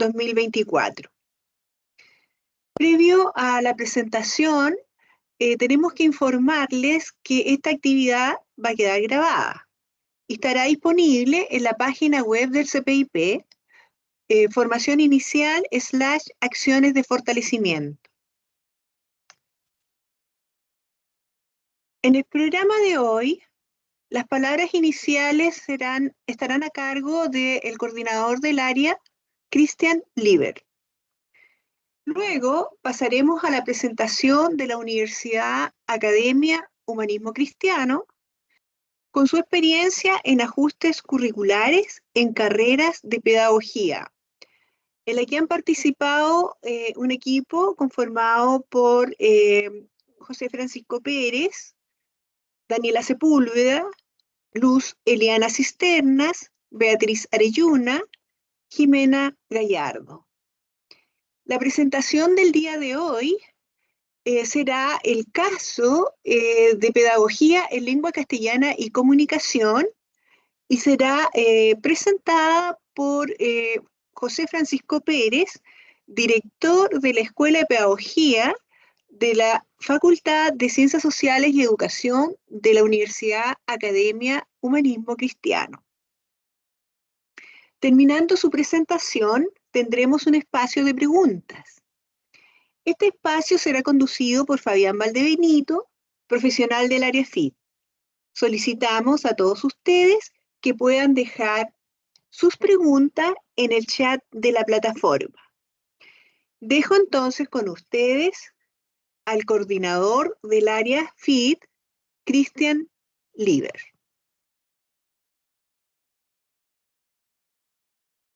2024. Previo a la presentación, tenemos que informarles que esta actividad va a quedar grabada y estará disponible en la página web del CPIP, formación inicial / acciones de fortalecimiento. En el programa de hoy, las palabras iniciales estarán a cargo del coordinador del área, Christian Lieber. Luego pasaremos a la presentación de la Universidad Academia Humanismo Cristiano, con su experiencia en ajustes curriculares en carreras de pedagogía, en la que han participado un equipo conformado por José Francisco Pérez, Daniela Sepúlveda, Luz Eliana Cisternas, Beatriz Arelluna, Jimena Gallardo. La presentación del día de hoy será el caso de pedagogía en lengua castellana y comunicación y será presentada por José Francisco Pérez, director de la Escuela de Pedagogía de la Facultad de Ciencias Sociales y Educación de la Universidad Academia Humanismo Cristiano. Terminando su presentación, tendremos un espacio de preguntas. Este espacio será conducido por Fabián Valdebenito, profesional del área FIT. Solicitamos a todos ustedes que puedan dejar sus preguntas en el chat de la plataforma. Dejo entonces con ustedes al coordinador del área FIT, Christian Lieber.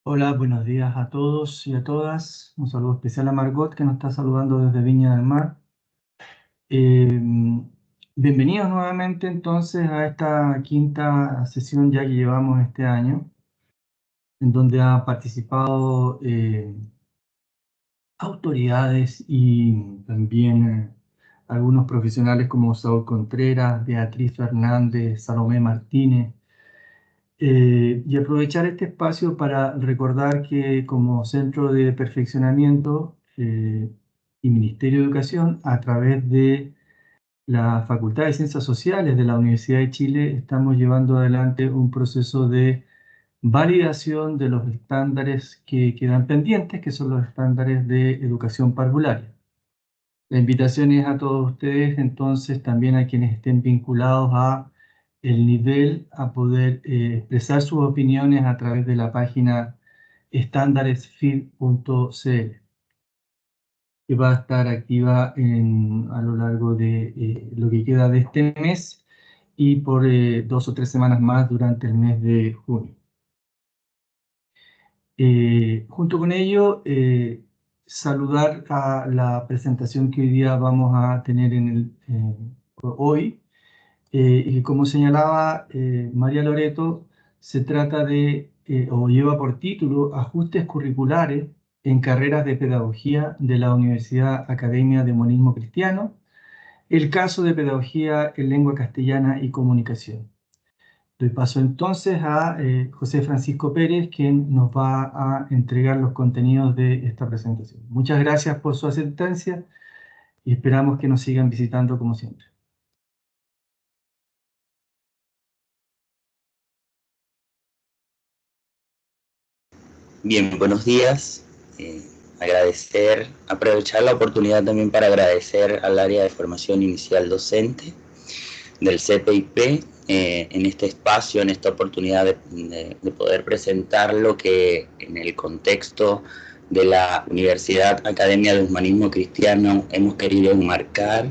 Hola, buenos días a todos y a todas. Un saludo especial a Margot, que nos está saludando desde Viña del Mar. Bienvenidos nuevamente entonces a esta quinta sesión ya que llevamos este año, en donde han participado autoridades y también algunos profesionales como Saúl Contreras, Beatriz Fernández, Salomé Martínez. Y aprovechar este espacio para recordar que como Centro de Perfeccionamiento y Ministerio de Educación, a través de la Facultad de Ciencias Sociales de la Universidad de Chile, estamos llevando adelante un proceso de validación de los estándares que quedan pendientes, que son los estándares de educación parvularia. La invitación es a todos ustedes, entonces, también a quienes estén vinculados a el nivel, a poder expresar sus opiniones a través de la página estandaresfid.cl, que va a estar activa a lo largo de lo que queda de este mes y por 2 o 3 semanas más durante el mes de junio. Junto con ello, saludar a la presentación que hoy día vamos a tener hoy. Y como señalaba María Loreto, se trata de, o lleva por título, Ajustes curriculares en carreras de pedagogía de la Universidad Academia de Humanismo Cristiano, el caso de pedagogía en lengua castellana y comunicación. Doy paso entonces a José Francisco Pérez, quien nos va a entregar los contenidos de esta presentación. Muchas gracias por su asistencia y esperamos que nos sigan visitando como siempre. Bien, buenos días. Aprovechar la oportunidad también para agradecer al área de formación inicial docente del CPIP en este espacio, en esta oportunidad de poder presentar lo que en el contexto de la Universidad Academia de Humanismo Cristiano hemos querido enmarcar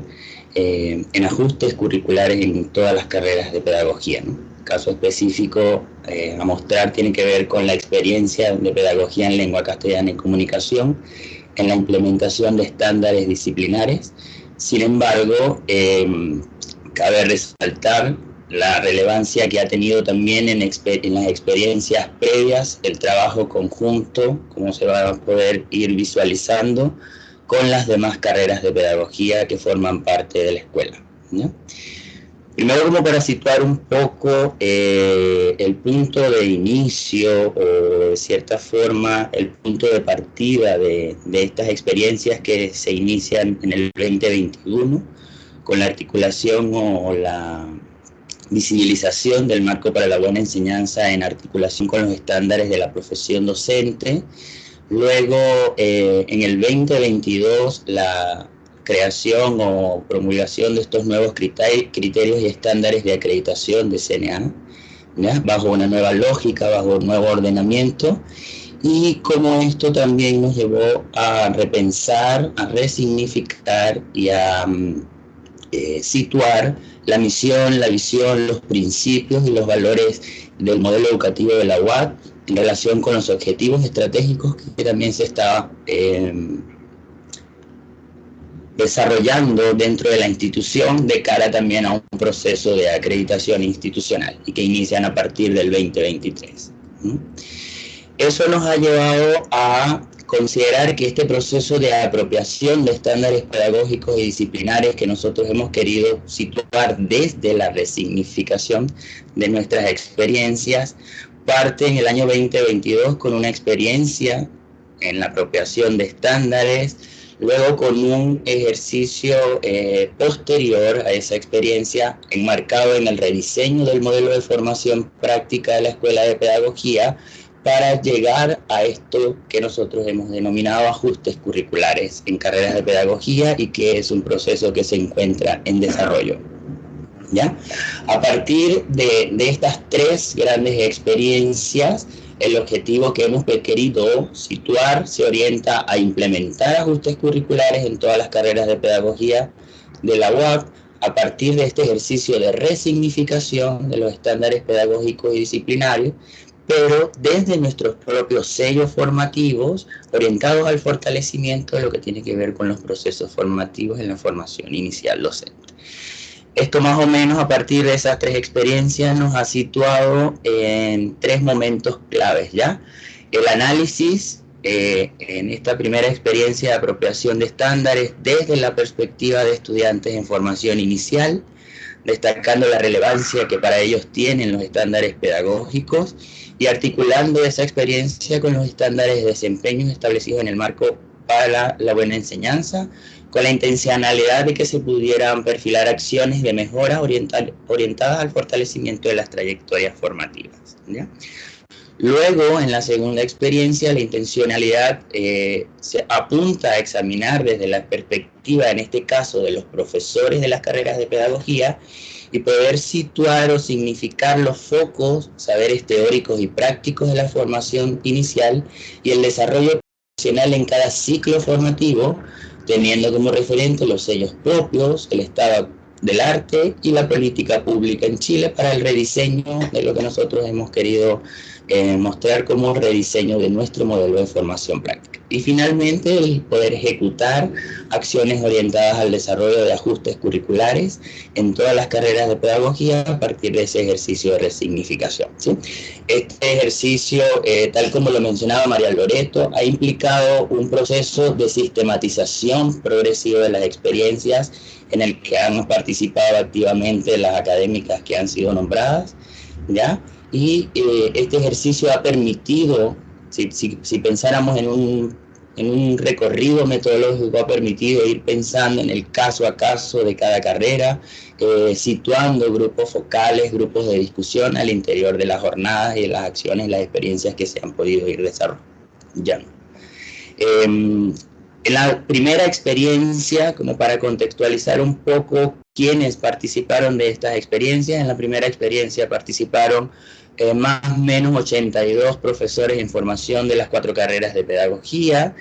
en ajustes curriculares en todas las carreras de pedagogía, ¿no? Caso específico a mostrar tiene que ver con la experiencia de pedagogía en lengua castellana y comunicación en la implementación de estándares disciplinares. Sin embargo, cabe resaltar la relevancia que ha tenido también en las experiencias previas, el trabajo conjunto, cómo se va a poder ir visualizando con las demás carreras de pedagogía que forman parte de la escuela, ¿no? Primero, como para situar un poco el punto de inicio o de cierta forma el punto de partida de estas experiencias que se inician en el 2021 con la articulación o la visibilización del marco para la buena enseñanza en articulación con los estándares de la profesión docente. Luego, en el 2022, la creación o promulgación de estos nuevos criterios y estándares de acreditación de CNA, ¿ya? Bajo una nueva lógica, bajo un nuevo ordenamiento, y cómo esto también nos llevó a repensar, a resignificar y a situar la misión, la visión, los principios y los valores del modelo educativo de la UAT en relación con los objetivos estratégicos que también se estaba desarrollando dentro de la institución de cara también a un proceso de acreditación institucional y que inician a partir del 2023. Eso nos ha llevado a considerar que este proceso de apropiación de estándares pedagógicos y disciplinares que nosotros hemos querido situar desde la resignificación de nuestras experiencias parte en el año 2022 con una experiencia en la apropiación de estándares, luego con un ejercicio posterior a esa experiencia enmarcado en el rediseño del modelo de formación práctica de la Escuela de Pedagogía para llegar a esto que nosotros hemos denominado ajustes curriculares en carreras de pedagogía y que es un proceso que se encuentra en desarrollo. ¿Ya? A partir de estas tres grandes experiencias, el objetivo que hemos querido situar se orienta a implementar ajustes curriculares en todas las carreras de pedagogía de la UAP a partir de este ejercicio de resignificación de los estándares pedagógicos y disciplinarios, pero desde nuestros propios sellos formativos orientados al fortalecimiento de lo que tiene que ver con los procesos formativos en la formación inicial docente. Esto más o menos a partir de esas tres experiencias nos ha situado en tres momentos claves, ¿ya? El análisis en esta primera experiencia de apropiación de estándares desde la perspectiva de estudiantes en formación inicial, destacando la relevancia que para ellos tienen los estándares pedagógicos y articulando esa experiencia con los estándares de desempeño establecidos en el marco para la buena enseñanza, con la intencionalidad de que se pudieran perfilar acciones de mejora orientadas al fortalecimiento de las trayectorias formativas, ¿ya? Luego, en la segunda experiencia, la intencionalidad se apunta a examinar desde la perspectiva, en este caso, de los profesores de las carreras de pedagogía y poder situar o significar los focos, saberes teóricos y prácticos de la formación inicial y el desarrollo profesional en cada ciclo formativo, teniendo como referente los sellos propios, el estado del arte y la política pública en Chile para el rediseño de lo que nosotros hemos querido mostrar como un rediseño de nuestro modelo de formación práctica. Y finalmente, el poder ejecutar acciones orientadas al desarrollo de ajustes curriculares en todas las carreras de pedagogía a partir de ese ejercicio de resignificación, ¿sí? Este ejercicio, tal como lo mencionaba María Loreto, ha implicado un proceso de sistematización progresiva de las experiencias en el que han participado activamente las académicas que han sido nombradas, ¿ya? Y este ejercicio ha permitido, si pensáramos en un recorrido metodológico, ha permitido ir pensando en el caso a caso de cada carrera, situando grupos focales, grupos de discusión al interior de las jornadas y de las acciones y las experiencias que se han podido ir desarrollando. En la primera experiencia, como para contextualizar un poco quiénes participaron de estas experiencias, en la primera experiencia participaron más o menos 82 profesores en formación de las 4 carreras de pedagogía,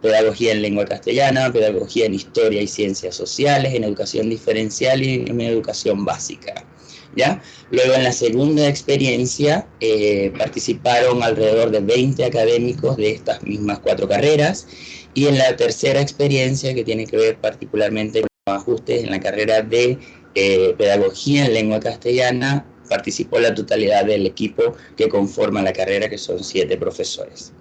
pedagogía en lengua castellana, pedagogía en historia y ciencias sociales, en educación diferencial y en educación básica, ¿ya? Luego en la segunda experiencia participaron alrededor de 20 académicos de estas mismas 4 carreras, y en la tercera experiencia, que tiene que ver particularmente con los ajustes en la carrera de pedagogía en lengua castellana, participó la totalidad del equipo que conforma la carrera, que son 7 profesores.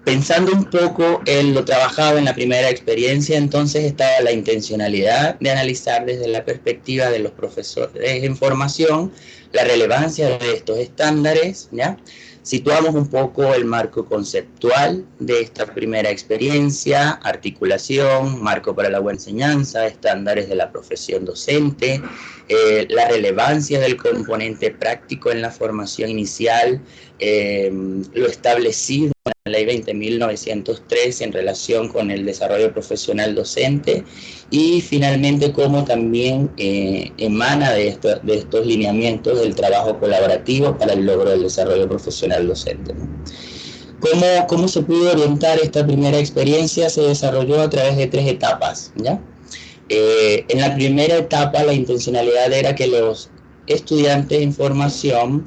Pensando un poco en lo trabajado en la primera experiencia, entonces estaba la intencionalidad de analizar desde la perspectiva de los profesores en formación la relevancia de estos estándares, ¿ya? Situamos un poco el marco conceptual de esta primera experiencia, articulación, marco para la buena enseñanza, estándares de la profesión docente, la relevancia del componente práctico en la formación inicial, lo establecido en la Ley 20.903 en relación con el desarrollo profesional docente y finalmente cómo también emana de estos lineamientos del trabajo colaborativo para el logro del desarrollo profesional docente, ¿no? ¿Cómo se pudo orientar esta primera experiencia? Se desarrolló a través de 3 etapas, ¿ya? En la primera etapa la intencionalidad era que los estudiantes en formación,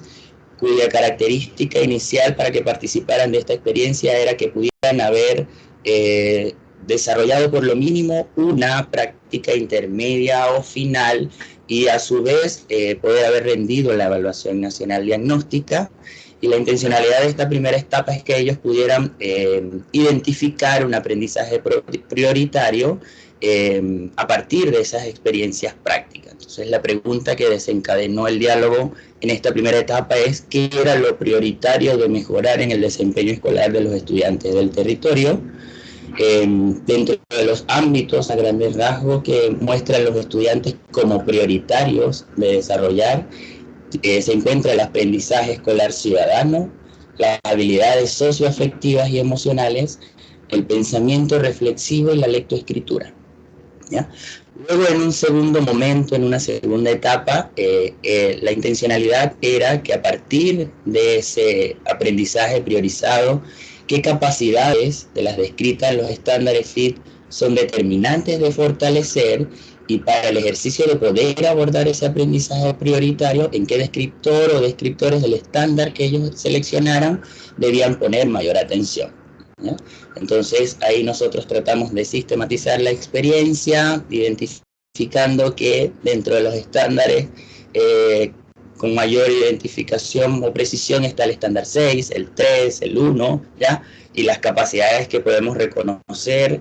cuya característica inicial para que participaran de esta experiencia era que pudieran haber desarrollado por lo mínimo una práctica intermedia o final y a su vez poder haber rendido la evaluación nacional diagnóstica. Y la intencionalidad de esta primera etapa es que ellos pudieran identificar un aprendizaje prioritario a partir de esas experiencias prácticas. Entonces la pregunta que desencadenó el diálogo en esta primera etapa es qué era lo prioritario de mejorar en el desempeño escolar de los estudiantes del territorio, dentro de los ámbitos a grandes rasgos que muestran los estudiantes como prioritarios de desarrollar. Se encuentra el aprendizaje escolar ciudadano, las habilidades socioafectivas y emocionales, el pensamiento reflexivo y la lectoescritura, ¿ya? Luego, en un segundo momento, en una segunda etapa, la intencionalidad era que a partir de ese aprendizaje priorizado, qué capacidades de las descritas en los estándares FIT son determinantes de fortalecer y para el ejercicio de poder abordar ese aprendizaje prioritario, en qué descriptor o descriptores del estándar que ellos seleccionaran debían poner mayor atención, ¿ya? Entonces ahí nosotros tratamos de sistematizar la experiencia, identificando que dentro de los estándares con mayor identificación o precisión está el estándar 6, el 3, el 1, ¿ya? Y las capacidades que podemos reconocer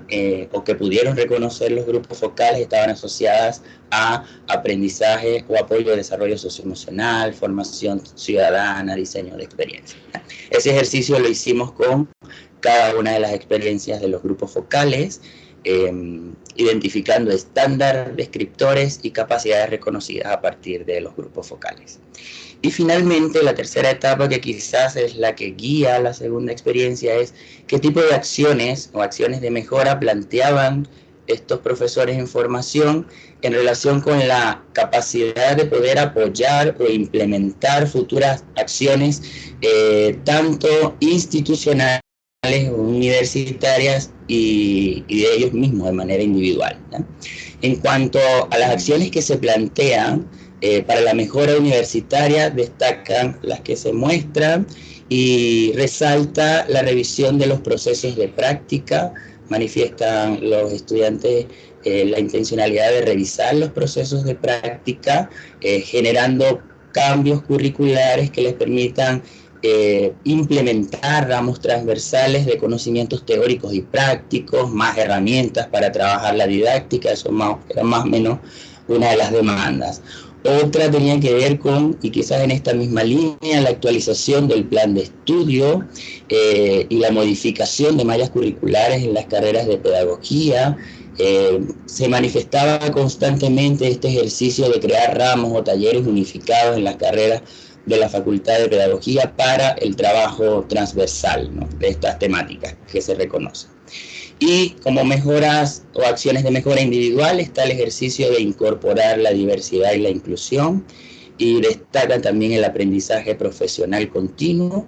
o que pudieron reconocer los grupos focales estaban asociadas a aprendizaje o apoyo de desarrollo socioemocional, formación ciudadana, diseño de experiencia. Ese ejercicio lo hicimos con cada una de las experiencias de los grupos focales, identificando estándar, descriptores y capacidades reconocidas a partir de los grupos focales. Y finalmente, la tercera etapa, que quizás es la que guía la segunda experiencia, es qué tipo de acciones o acciones de mejora planteaban estos profesores en formación en relación con la capacidad de poder apoyar o implementar futuras acciones tanto institucionales, universitarias y de ellos mismos de manera individual, ¿no? En cuanto a las acciones que se plantean para la mejora universitaria, destacan las que se muestran y resalta la revisión de los procesos de práctica. Manifiestan los estudiantes la intencionalidad de revisar los procesos de práctica, generando cambios curriculares que les permitan implementar ramos transversales de conocimientos teóricos y prácticos, más herramientas para trabajar la didáctica. Eso era más o menos una de las demandas. Otra tenía que ver con, y quizás en esta misma línea, la actualización del plan de estudio y la modificación de mallas curriculares en las carreras de pedagogía. Se manifestaba constantemente este ejercicio de crear ramos o talleres unificados en las carreras de la Facultad de Pedagogía para el trabajo transversal, ¿no?, de estas temáticas que se reconocen. Y como mejoras o acciones de mejora individual está el ejercicio de incorporar la diversidad y la inclusión, y destaca también el aprendizaje profesional continuo.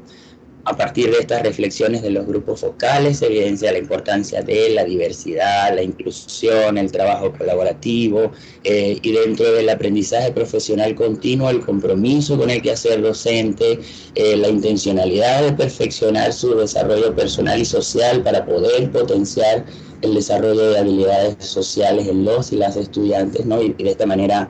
A partir de estas reflexiones de los grupos focales se evidencia la importancia de la diversidad, la inclusión, el trabajo colaborativo y dentro del aprendizaje profesional continuo el compromiso con el quehacer docente, la intencionalidad de perfeccionar su desarrollo personal y social para poder potenciar el desarrollo de habilidades sociales en los y las estudiantes, ¿no? Y de esta manera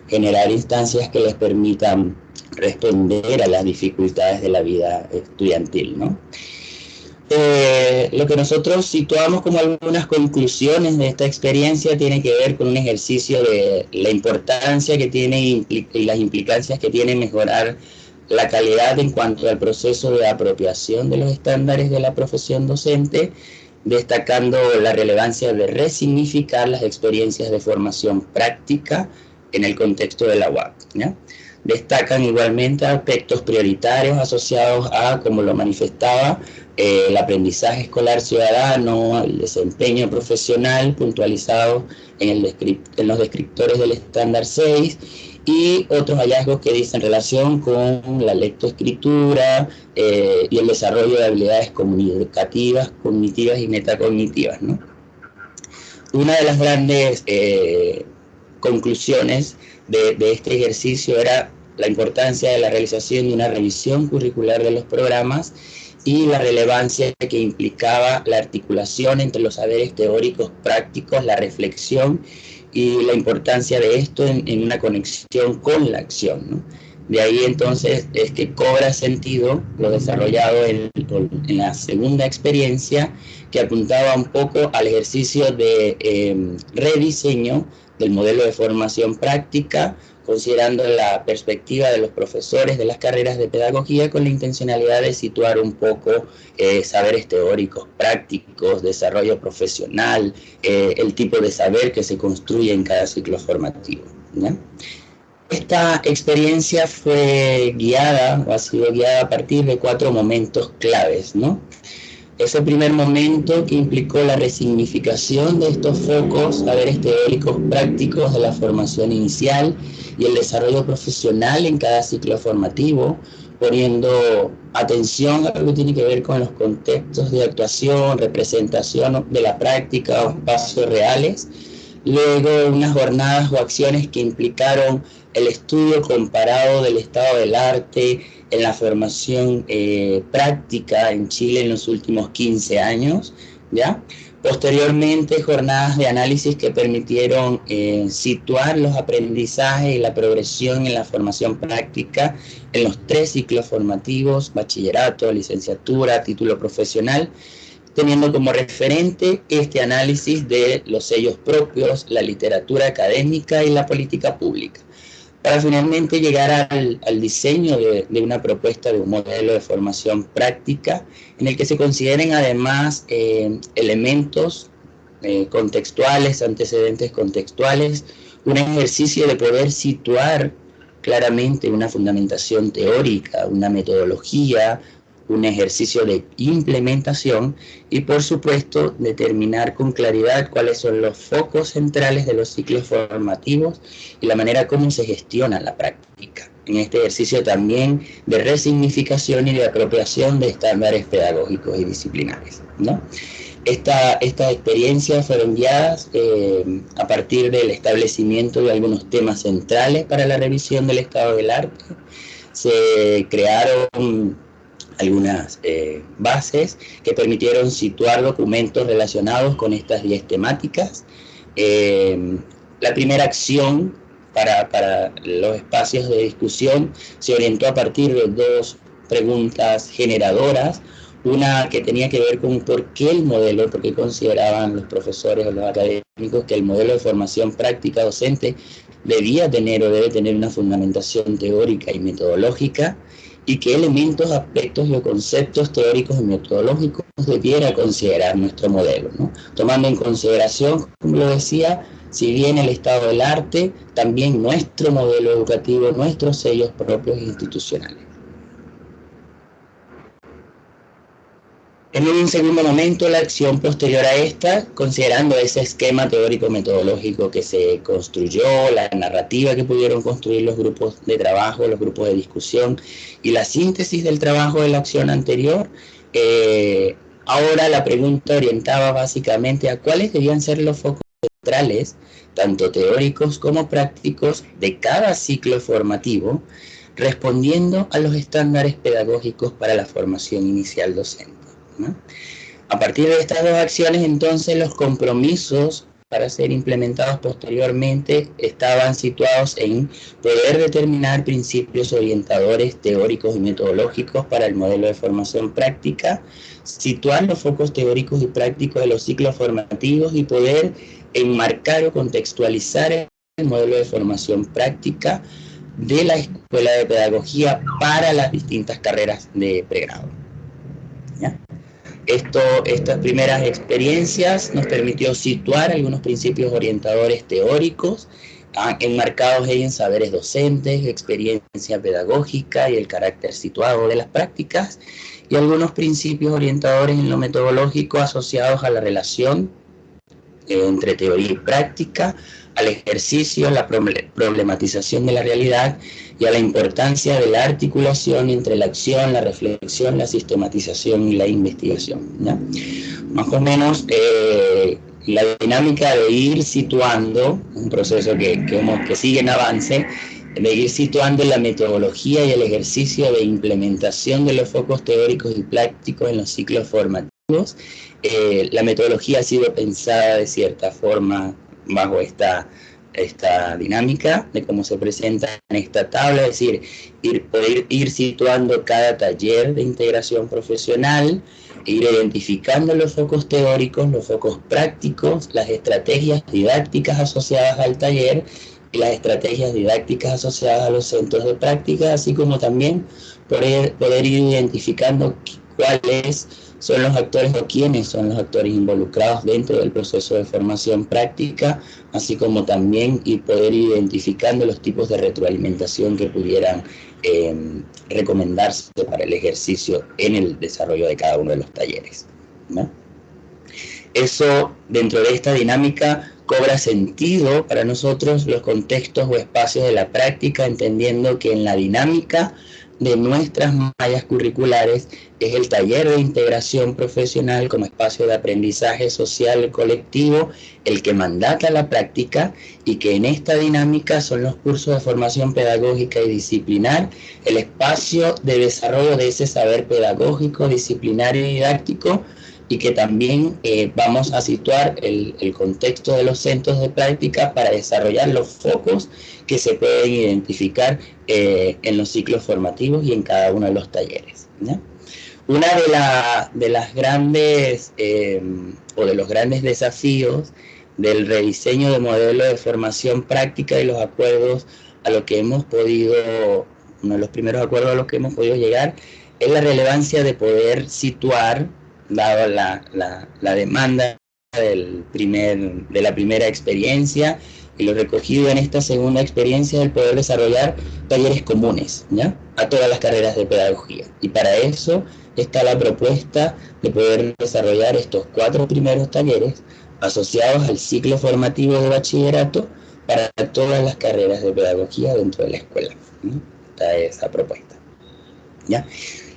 generar instancias que les permitan responder a las dificultades de la vida estudiantil, ¿no? Lo que nosotros situamos como algunas conclusiones de esta experiencia tiene que ver con un ejercicio de la importancia que tiene y las implicancias que tiene mejorar la calidad en cuanto al proceso de apropiación de los estándares de la profesión docente, destacando la relevancia de resignificar las experiencias de formación práctica en el contexto de la UAC, ¿ya? Destacan igualmente aspectos prioritarios asociados a, como lo manifestaba, el aprendizaje escolar ciudadano, el desempeño profesional puntualizado en los descriptores del estándar 6 y otros hallazgos que dicen relación con la lectoescritura y el desarrollo de habilidades comunicativas, cognitivas y metacognitivas, ¿no? Una de las grandes conclusiones de este ejercicio era la importancia de la realización de una revisión curricular de los programas y la relevancia que implicaba la articulación entre los saberes teóricos prácticos, la reflexión y la importancia de esto en una conexión con la acción, ¿no? De ahí entonces es que cobra sentido lo desarrollado en la segunda experiencia, que apuntaba un poco al ejercicio de rediseño del modelo de formación práctica, considerando la perspectiva de los profesores de las carreras de pedagogía con la intencionalidad de situar un poco saberes teóricos, prácticos, desarrollo profesional, el tipo de saber que se construye en cada ciclo formativo, ¿ya? Esta experiencia fue guiada, o ha sido guiada a partir de 4 momentos claves, ¿no? Ese primer momento que implicó la resignificación de estos focos, saberes teóricos prácticos de la formación inicial y el desarrollo profesional en cada ciclo formativo, poniendo atención a lo que tiene que ver con los contextos de actuación, representación de la práctica o espacios reales. Luego, unas jornadas o acciones que implicaron el estudio comparado del estado del arte en la formación práctica en Chile en los últimos 15 años, ¿ya? Posteriormente, jornadas de análisis que permitieron situar los aprendizajes y la progresión en la formación práctica en los 3 ciclos formativos, bachillerato, licenciatura, título profesional, teniendo como referente este análisis de los sellos propios, la literatura académica y la política pública, para finalmente llegar al diseño de una propuesta de un modelo de formación práctica en el que se consideren además elementos contextuales, antecedentes contextuales, un ejercicio de poder situar claramente una fundamentación teórica, una metodología, un ejercicio de implementación y, por supuesto, determinar con claridad cuáles son los focos centrales de los ciclos formativos y la manera como se gestiona la práctica. En este ejercicio también de resignificación y de apropiación de estándares pedagógicos y disciplinares, ¿no? Estas experiencias fueron guiadas a partir del establecimiento de algunos temas centrales para la revisión del estado del arte. Se crearon algunas bases que permitieron situar documentos relacionados con estas 10 temáticas. La primera acción para los espacios de discusión se orientó a partir de 2 preguntas generadoras. Una que tenía que ver con por qué el modelo, por qué consideraban los profesores o los académicos que el modelo de formación práctica docente debía tener o debe tener una fundamentación teórica y metodológica, y qué elementos, aspectos y conceptos teóricos y metodológicos debiera considerar nuestro modelo, ¿no? Tomando en consideración, como lo decía, si bien el estado del arte, también nuestro modelo educativo, nuestros sellos propios e institucionales. En un segundo momento, la acción posterior a esta, considerando ese esquema teórico-metodológico que se construyó, la narrativa que pudieron construir los grupos de trabajo, los grupos de discusión y la síntesis del trabajo de la acción anterior, ahora la pregunta orientaba básicamente a cuáles debían ser los focos centrales, tanto teóricos como prácticos, de cada ciclo formativo, respondiendo a los estándares pedagógicos para la formación inicial docente, ¿no? A partir de estas 2 acciones, entonces, los compromisos para ser implementados posteriormente estaban situados en poder determinar principios orientadores teóricos y metodológicos para el modelo de formación práctica, situar los focos teóricos y prácticos de los ciclos formativos y poder enmarcar o contextualizar el modelo de formación práctica de la Escuela de Pedagogía para las distintas carreras de pregrado. ¿Ya? Estas primeras experiencias nos permitió situar algunos principios orientadores teóricos enmarcados en saberes docentes, experiencia pedagógica y el carácter situado de las prácticas, y algunos principios orientadores en lo metodológico asociados a la relación entre teoría y práctica, al ejercicio, la problematización de la realidad y a la importancia de la articulación entre la acción, la reflexión, la sistematización y la investigación, ¿ya? Más o menos la dinámica de ir situando, un proceso que sigue en avance, de ir situando la metodología y el ejercicio de implementación de los focos teóricos y prácticos en los ciclos formativos. La metodología ha sido pensada de cierta forma bajo esta dinámica de cómo se presenta en esta tabla, es decir, poder ir situando cada taller de integración profesional, ir identificando los focos teóricos, los focos prácticos, las estrategias didácticas asociadas al taller y las estrategias didácticas asociadas a los centros de práctica, así como también poder ir identificando cuáles son los actores o quiénes son los actores involucrados dentro del proceso de formación práctica, así como también poder ir identificando los tipos de retroalimentación que pudieran recomendarse para el ejercicio en el desarrollo de cada uno de los talleres, ¿no? Eso, dentro de esta dinámica, cobra sentido para nosotros los contextos o espacios de la práctica, entendiendo que en la dinámica de nuestras mallas curriculares es el taller de integración profesional como espacio de aprendizaje social colectivo el que mandata la práctica, y que en esta dinámica son los cursos de formación pedagógica y disciplinar el espacio de desarrollo de ese saber pedagógico, disciplinario y didáctico, y que también vamos a situar el contexto de los centros de práctica para desarrollar los focos que se pueden identificar en los ciclos formativos y en cada uno de los talleres, ¿ya? Una de las grandes o de los grandes desafíos del rediseño de modelo de formación práctica y los acuerdos a los que hemos podido, uno de los primeros acuerdos a los que hemos podido llegar, es la relevancia de poder situar, dado la demanda de la primera experiencia y lo recogido en esta segunda experiencia, del poder desarrollar talleres comunes, ¿ya?, a todas las carreras de pedagogía. Y para eso está la propuesta de poder desarrollar estos 4 primeros talleres asociados al ciclo formativo de bachillerato para todas las carreras de pedagogía dentro de la escuela, ¿no? Está esa propuesta, ¿ya?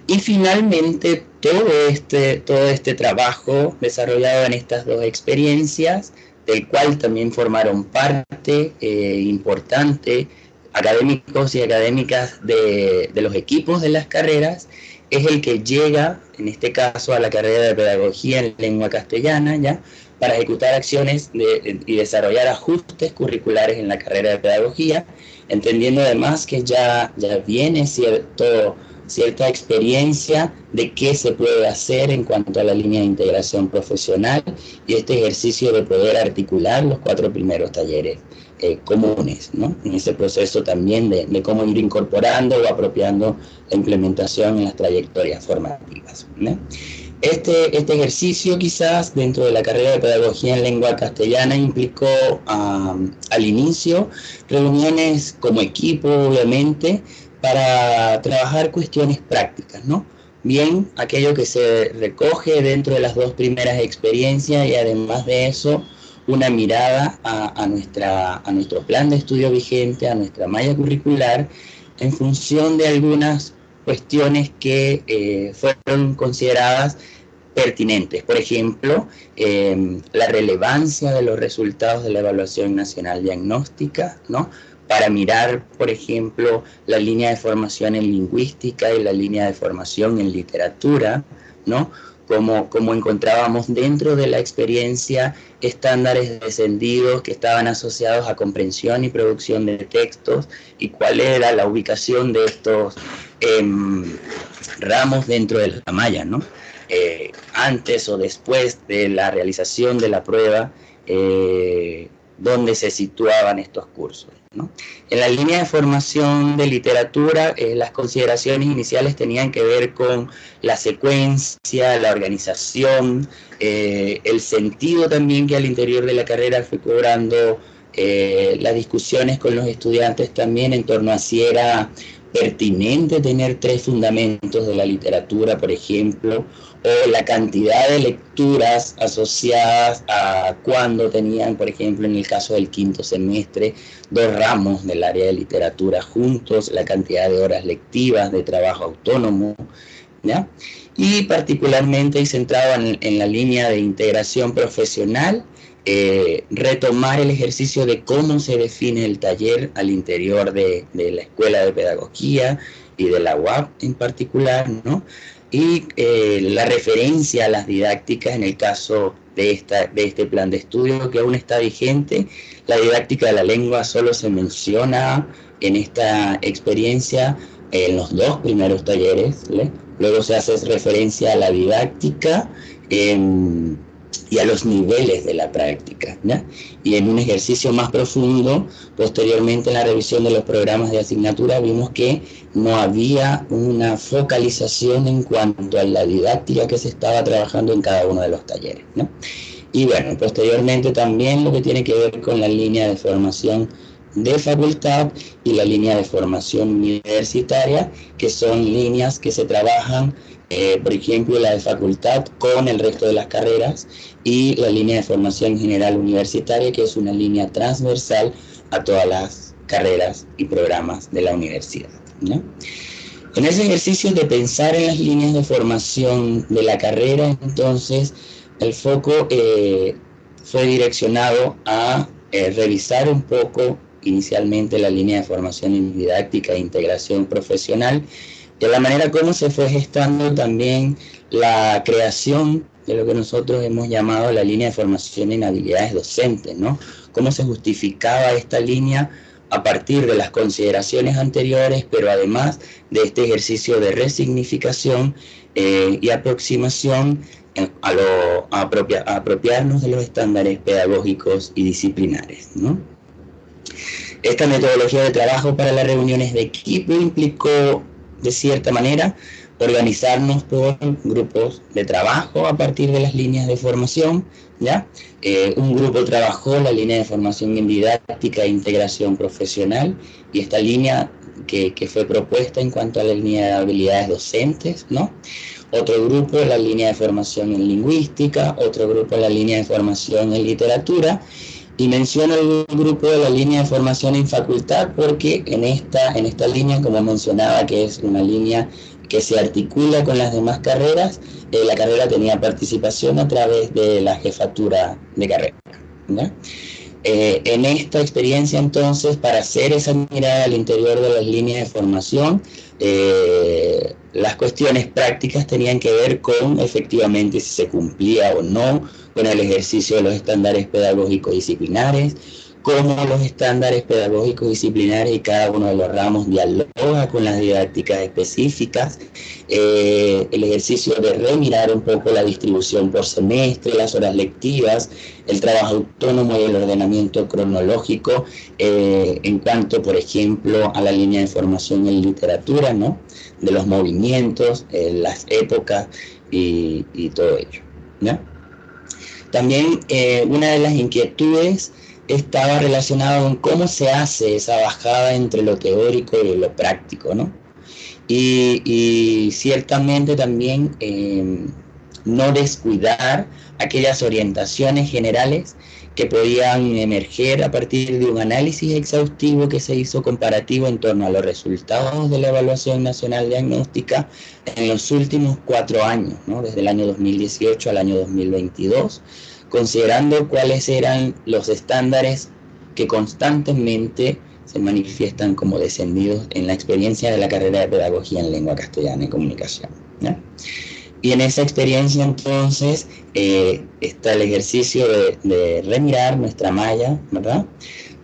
Y finalmente todo este trabajo desarrollado en estas 2 experiencias, del cual también formaron parte importante académicos y académicas de los equipos de las carreras, es el que llega, en este caso, a la carrera de Pedagogía en Lengua Castellana, ¿ya?, para ejecutar acciones y desarrollar ajustes curriculares en la carrera de Pedagogía, entendiendo además que ya viene cierta experiencia de qué se puede hacer en cuanto a la línea de integración profesional y este ejercicio de poder articular los 4 primeros talleres comunes, ¿no?, en ese proceso también de cómo ir incorporando o apropiando la implementación en las trayectorias formativas, ¿no? Este ejercicio, quizás dentro de la carrera de Pedagogía en Lengua Castellana, implicó al inicio reuniones como equipo, obviamente, para trabajar cuestiones prácticas, ¿no? Bien, aquello que se recoge dentro de las 2 primeras experiencias, y además de eso, una mirada a nuestro plan de estudio vigente, a nuestra malla curricular, en función de algunas cuestiones que fueron consideradas pertinentes. Por ejemplo, la relevancia de los resultados de la Evaluación Nacional Diagnóstica, ¿no?, para mirar, por ejemplo, la línea de formación en lingüística y la línea de formación en literatura, ¿no?, como encontrábamos dentro de la experiencia estándares descendidos que estaban asociados a comprensión y producción de textos, y cuál era la ubicación de estos ramos dentro de la malla, ¿no? Antes o después de la realización de la prueba, dónde se situaban estos cursos, ¿no? En la línea de formación de literatura, las consideraciones iniciales tenían que ver con la secuencia, la organización, el sentido también que al interior de la carrera fue cobrando, las discusiones con los estudiantes también en torno a si era pertinente tener 3 fundamentos de la literatura, por ejemplo, o la cantidad de lecturas asociadas a cuando tenían, por ejemplo, en el caso del 5º semestre, 2 ramos del área de literatura juntos, la cantidad de horas lectivas de trabajo autónomo, ¿ya? Y particularmente y centrado en la línea de integración profesional, retomar el ejercicio de cómo se define el taller al interior de la Escuela de Pedagogía y de la UAP en particular, ¿no? Y la referencia a las didácticas en el caso de este plan de estudio que aún está vigente. La didáctica de la lengua solo se menciona en esta experiencia en los 2 primeros talleres, ¿le? Luego se hace referencia a la didáctica y a los niveles de la práctica, ¿no? Y en un ejercicio más profundo, posteriormente en la revisión de los programas de asignatura, vimos que no había una focalización en cuanto a la didáctica que se estaba trabajando en cada uno de los talleres, ¿no? Y bueno, posteriormente también lo que tiene que ver con la línea de formación de facultad y la línea de formación universitaria, que son líneas que se trabajan, por ejemplo, la de facultad con el resto de las carreras, y la línea de formación general universitaria, que es una línea transversal a todas las carreras y programas de la universidad, ¿no? En ese ejercicio de pensar en las líneas de formación de la carrera, entonces, el foco fue direccionado a revisar un poco inicialmente la línea de formación en didáctica e integración profesional, de la manera como se fue gestando también la creación de lo que nosotros hemos llamado la línea de formación en habilidades docentes, ¿no? Cómo se justificaba esta línea a partir de las consideraciones anteriores, pero además de este ejercicio de resignificación y aproximación a apropiarnos de los estándares pedagógicos y disciplinares, ¿no? Esta metodología de trabajo para las reuniones de equipo implicó, de cierta manera, organizarnos por grupos de trabajo a partir de las líneas de formación, ¿ya? Un grupo trabajó la línea de formación en didáctica e integración profesional, y esta línea que fue propuesta en cuanto a la línea de habilidades docentes, ¿no? Otro grupo la línea de formación en lingüística, otro grupo la línea de formación en literatura, y menciono el grupo de la línea de formación en facultad porque en esta línea, como mencionaba, que es una línea que se articula con las demás carreras, la carrera tenía participación a través de la jefatura de carrera, ¿no? En esta experiencia, entonces, para hacer esa mirada al interior de las líneas de formación, las cuestiones prácticas tenían que ver con efectivamente si se cumplía o no con el ejercicio de los estándares pedagógicos disciplinares, cómo los estándares pedagógicos disciplinares y cada uno de los ramos dialoga con las didácticas específicas, el ejercicio de remirar un poco la distribución por semestre, las horas lectivas, el trabajo autónomo y el ordenamiento cronológico en cuanto, por ejemplo, a la línea de formación en literatura, ¿no? De los movimientos, las épocas y todo ello, ¿no? También una de las inquietudes estaba relacionada con cómo se hace esa bajada entre lo teórico y lo práctico, ¿no? Y ciertamente también no descuidar aquellas orientaciones generales que podían emerger a partir de un análisis exhaustivo que se hizo comparativo en torno a los resultados de la Evaluación Nacional Diagnóstica en los últimos 4 años, ¿no? Desde el año 2018 al año 2022, considerando cuáles eran los estándares que constantemente se manifiestan como descendidos en la experiencia de la carrera de Pedagogía en Lengua Castellana y Comunicación, ¿no? Y en esa experiencia entonces está el ejercicio de remirar nuestra malla, ¿verdad?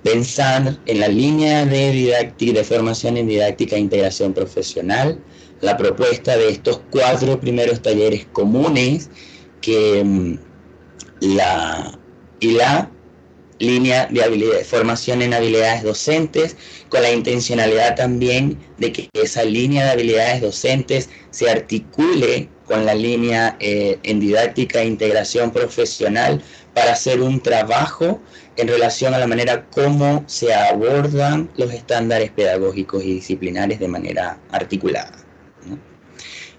Pensar en la línea de formación en didáctica e integración profesional, la propuesta de estos 4 primeros talleres comunes que la línea de formación en habilidades docentes, con la intencionalidad también de que esa línea de habilidades docentes se articule con la línea en didáctica e integración profesional para hacer un trabajo en relación a la manera como se abordan los estándares pedagógicos y disciplinares de manera articulada, ¿no?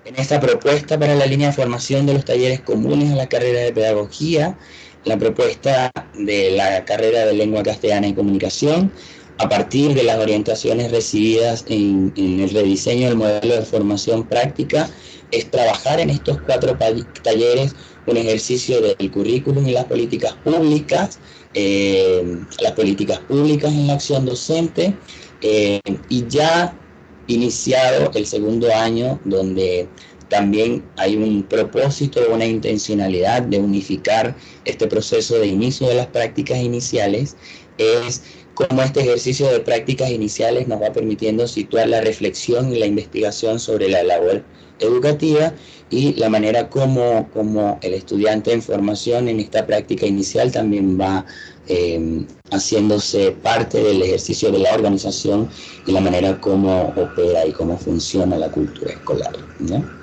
En esta propuesta para la línea de formación de los talleres comunes a la carrera de pedagogía, la propuesta de la carrera de lengua castellana y comunicación, a partir de las orientaciones recibidas en el rediseño del modelo de formación práctica, es trabajar en estos 4 talleres un ejercicio del currículum y las políticas públicas en la acción docente, y ya iniciado el segundo año, donde también hay un propósito, una intencionalidad de unificar este proceso de inicio de las prácticas iniciales, es cómo este ejercicio de prácticas iniciales nos va permitiendo situar la reflexión y la investigación sobre la labor educativa y la manera como el estudiante en formación en esta práctica inicial también va haciéndose parte del ejercicio de la organización y la manera como opera y cómo funciona la cultura escolar, ¿no?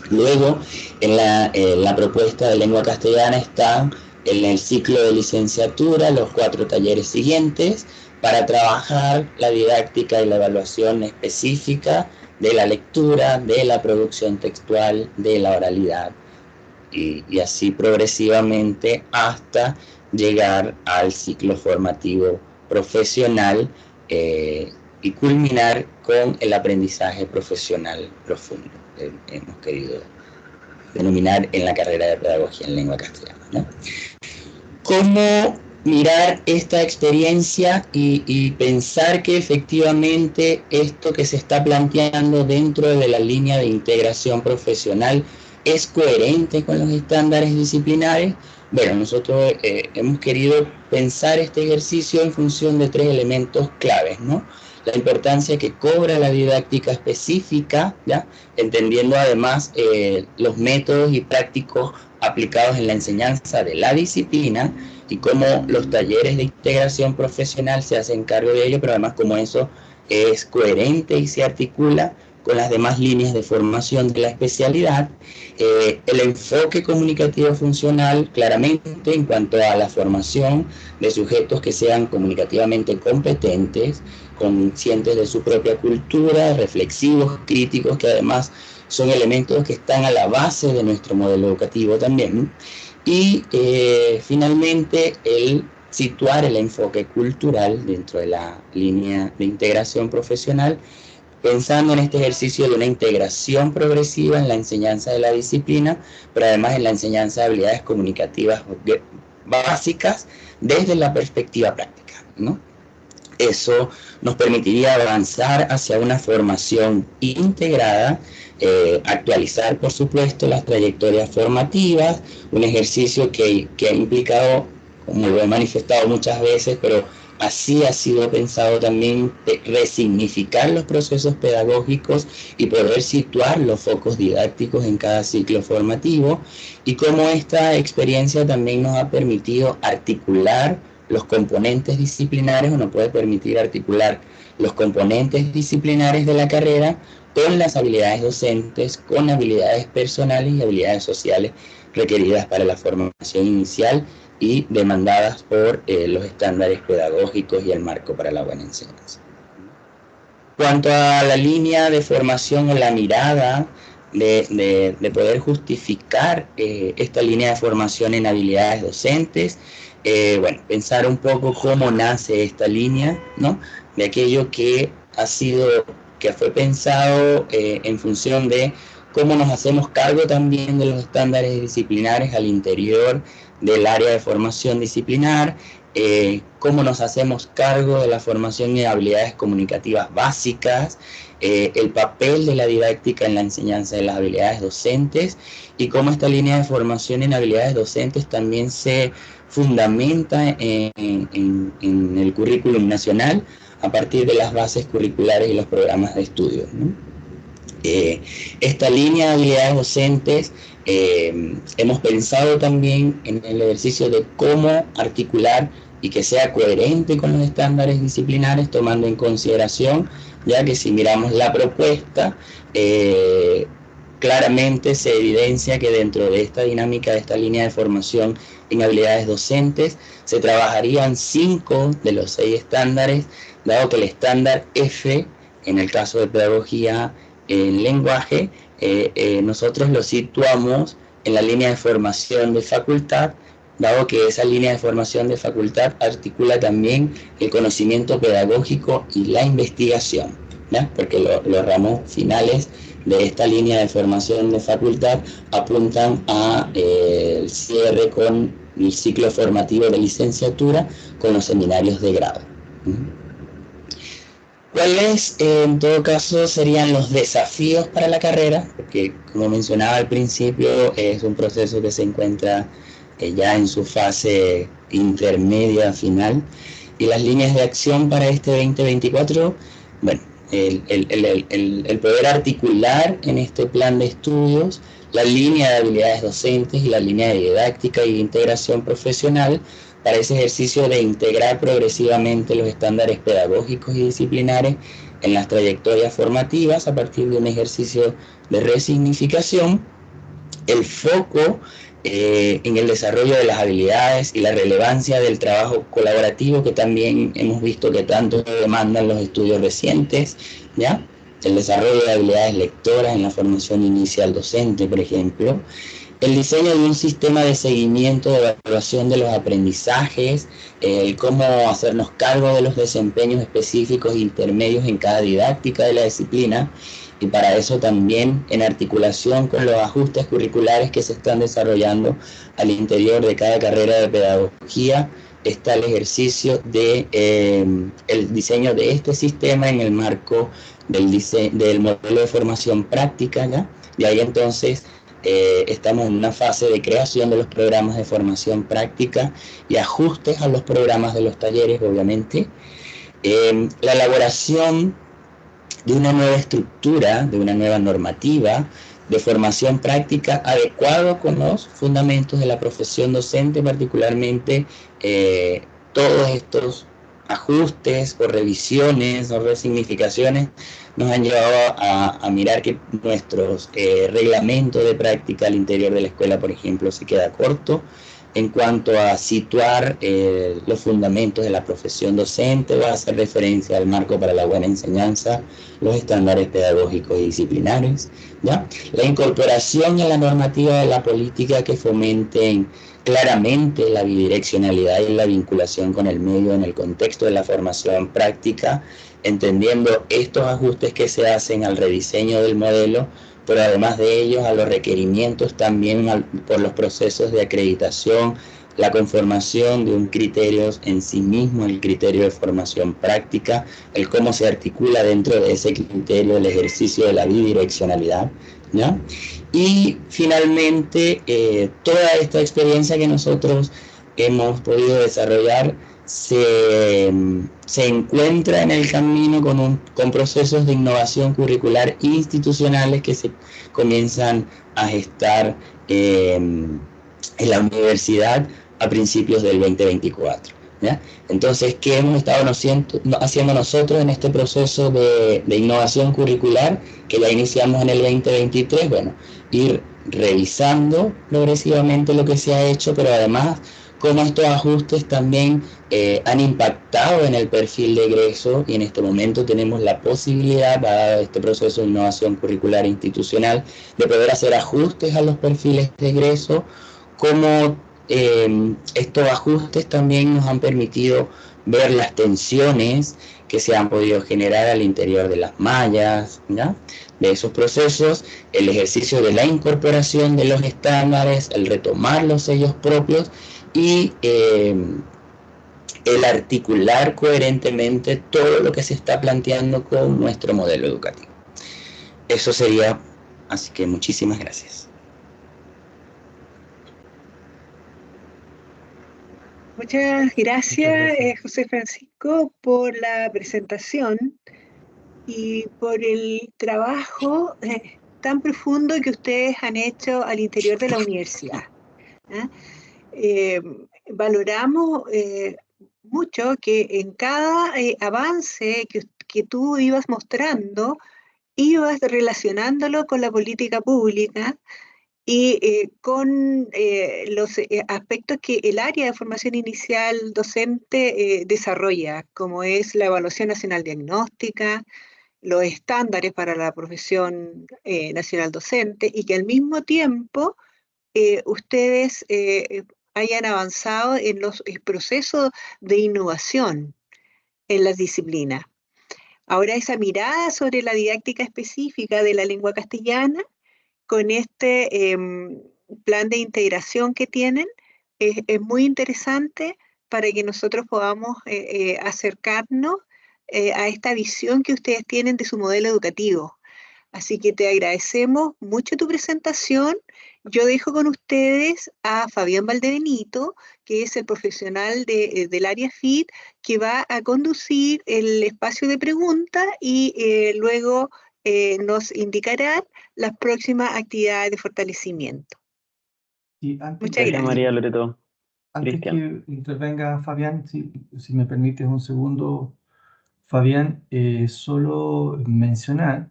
Luego, en la propuesta de lengua castellana está en el ciclo de licenciatura los 4 talleres siguientes para trabajar la didáctica y la evaluación específica de la lectura, de la producción textual, de la oralidad, y así progresivamente hasta llegar al ciclo formativo profesional y culminar con el aprendizaje profesional profundo, hemos querido denominar en la carrera de pedagogía en lengua castellana, ¿no? ¿Cómo mirar esta experiencia y pensar que efectivamente esto que se está planteando dentro de la línea de integración profesional es coherente con los estándares disciplinares? Bueno, nosotros hemos querido pensar este ejercicio en función de 3 elementos claves, ¿no? La importancia que cobra la didáctica específica, ¿ya? Entendiendo además los métodos y prácticos aplicados en la enseñanza de la disciplina y cómo los talleres de integración profesional se hacen cargo de ello, pero además cómo eso es coherente y se articula con las demás líneas de formación de la especialidad. El enfoque comunicativo funcional, claramente, en cuanto a la formación de sujetos que sean comunicativamente competentes, conscientes de su propia cultura, reflexivos, críticos, que además son elementos que están a la base de nuestro modelo educativo también. Y finalmente, el situar el enfoque cultural dentro de la línea de integración profesional, pensando en este ejercicio de una integración progresiva en la enseñanza de la disciplina, pero además en la enseñanza de habilidades comunicativas básicas desde la perspectiva práctica, ¿no? Eso nos permitiría avanzar hacia una formación integrada, actualizar, por supuesto, las trayectorias formativas, un ejercicio que ha implicado, como lo he manifestado muchas veces, pero así ha sido pensado también, resignificar los procesos pedagógicos y poder situar los focos didácticos en cada ciclo formativo, y cómo esta experiencia también nos ha permitido articular los componentes disciplinares, o nos puede permitir articular los componentes disciplinares de la carrera con las habilidades docentes, con habilidades personales y habilidades sociales requeridas para la formación inicial y demandadas por los estándares pedagógicos y el marco para la buena enseñanza. Cuanto a la línea de formación o la mirada de poder justificar esta línea de formación en habilidades docentes, bueno, pensar un poco cómo nace esta línea, ¿no? De aquello que fue pensado en función de cómo nos hacemos cargo también de los estándares disciplinares al interior del área de formación disciplinar, cómo nos hacemos cargo de la formación en habilidades comunicativas básicas, el papel de la didáctica en la enseñanza de las habilidades docentes y cómo esta línea de formación en habilidades docentes también se fundamenta en el currículum nacional a partir de las bases curriculares y los programas de estudio, ¿no? Esta línea de habilidades docentes hemos pensado también en el ejercicio de cómo articular y que sea coherente con los estándares disciplinares, tomando en consideración, ya que si miramos la propuesta, claramente se evidencia que dentro de esta dinámica, de esta línea de formación en habilidades docentes, se trabajarían 5 de los 6 estándares, dado que el estándar F, en el caso de pedagogía en lenguaje, nosotros lo situamos en la línea de formación de facultad, dado que esa línea de formación de facultad articula también el conocimiento pedagógico y la investigación, ¿ya? Porque los ramos finales de esta línea de formación de facultad apuntan a el cierre con el ciclo formativo de licenciatura con los seminarios de grado. ¿Cuáles, en todo caso, serían los desafíos para la carrera? Porque, como mencionaba al principio, es un proceso que se encuentra ya en su fase intermedia final. Y las líneas de acción para este 2024, bueno, el poder articular en este plan de estudios la línea de habilidades docentes y la línea de didáctica y de integración profesional para ese ejercicio de integrar progresivamente los estándares pedagógicos y disciplinares en las trayectorias formativas a partir de un ejercicio de resignificación, el foco en el desarrollo de las habilidades y la relevancia del trabajo colaborativo que también hemos visto que tanto demandan los estudios recientes, ¿ya? El desarrollo de habilidades lectoras en la formación inicial docente, por ejemplo, el diseño de un sistema de seguimiento de evaluación de los aprendizajes, cómo hacernos cargo de los desempeños específicos e intermedios en cada didáctica de la disciplina, y para eso también en articulación con los ajustes curriculares que se están desarrollando al interior de cada carrera de pedagogía, está el ejercicio de el diseño de este sistema en el marco del modelo de formación práctica, ¿ya? Y ahí entonces estamos en una fase de creación de los programas de formación práctica y ajustes a los programas de los talleres, obviamente. La elaboración de una nueva estructura, de una nueva normativa de formación práctica adecuado con los fundamentos de la profesión docente, particularmente todos estos ajustes o revisiones o resignificaciones nos han llevado a mirar que nuestros reglamentos de práctica al interior de la escuela, por ejemplo, se queda corto en cuanto a situar los fundamentos de la profesión docente, va a hacer referencia al marco para la buena enseñanza, los estándares pedagógicos y disciplinares, ¿ya? La incorporación a la normativa de la política que fomenten claramente la bidireccionalidad y la vinculación con el medio en el contexto de la formación práctica, entendiendo estos ajustes que se hacen al rediseño del modelo, pero además de ellos a los requerimientos también por los procesos de acreditación, la conformación de un criterio en sí mismo, el criterio de formación práctica, el cómo se articula dentro de ese criterio el ejercicio de la bidireccionalidad, ¿ya? Y finalmente, toda esta experiencia que nosotros hemos podido desarrollar se encuentra en el camino con procesos de innovación curricular institucionales que se comienzan a gestar en la universidad a principios del 2024. ¿Ya? Entonces, ¿qué hemos estado haciendo nosotros en este proceso de innovación curricular que ya iniciamos en el 2023? Bueno, ir revisando progresivamente lo que se ha hecho, pero además cómo estos ajustes también han impactado en el perfil de egreso, y en este momento tenemos la posibilidad, dado este proceso de innovación curricular institucional, de poder hacer ajustes a los perfiles de egreso, cómo estos ajustes también nos han permitido ver las tensiones que se han podido generar al interior de las mallas, ¿ya? De esos procesos, el ejercicio de la incorporación de los estándares, el retomar los sellos propios y el articular coherentemente todo lo que se está planteando con nuestro modelo educativo. Eso sería, así que muchísimas gracias. Muchas gracias, gracias. José Francisco, por la presentación y por el trabajo tan profundo que ustedes han hecho al interior de la universidad. ¿Ah? Valoramos mucho que en cada avance que tú ibas mostrando, ibas relacionándolo con la política pública y con los aspectos que el área de formación inicial docente desarrolla, como es la evaluación nacional diagnóstica, los estándares para la profesión nacional docente, y que al mismo tiempo ustedes hayan avanzado en los procesos de innovación en las disciplinas. Ahora, esa mirada sobre la didáctica específica de la lengua castellana, con este plan de integración que tienen, es muy interesante para que nosotros podamos acercarnos a esta visión que ustedes tienen de su modelo educativo. Así que te agradecemos mucho tu presentación. Yo dejo con ustedes a Fabián Valdebenito, que es el profesional del área FIT, que va a conducir el espacio de preguntas y luego nos indicará las próximas actividades de fortalecimiento. Y antes Muchas Gracias, gracias. María Loreto. Antes Cristian. que intervenga Fabián, si me permites un segundo, Fabián, solo mencionar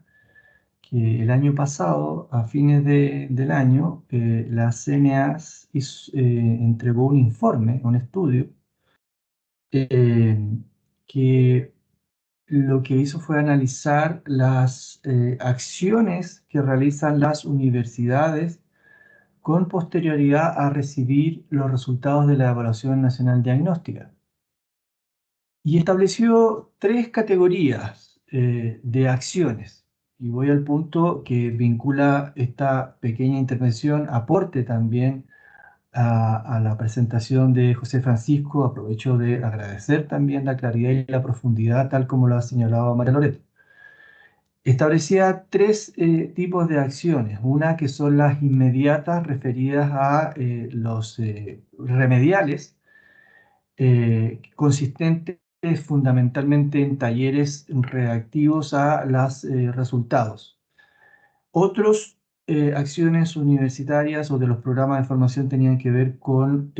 que el año pasado, a fines del año, la CNA entregó un informe, un estudio, eh, que lo que hizo fue analizar las acciones que realizan las universidades con posterioridad a recibir los resultados de la Evaluación Nacional Diagnóstica. Y estableció tres categorías de acciones. Y voy al punto que vincula esta pequeña intervención, aporte también a la presentación de José Francisco. Aprovecho de agradecer también la claridad y la profundidad, tal como lo ha señalado María Loreto. Establecía tres tipos de acciones. Una que son las inmediatas, referidas a los remediales, consistentes fundamentalmente en talleres reactivos a los resultados. Otras acciones universitarias o de los programas de formación tenían que ver con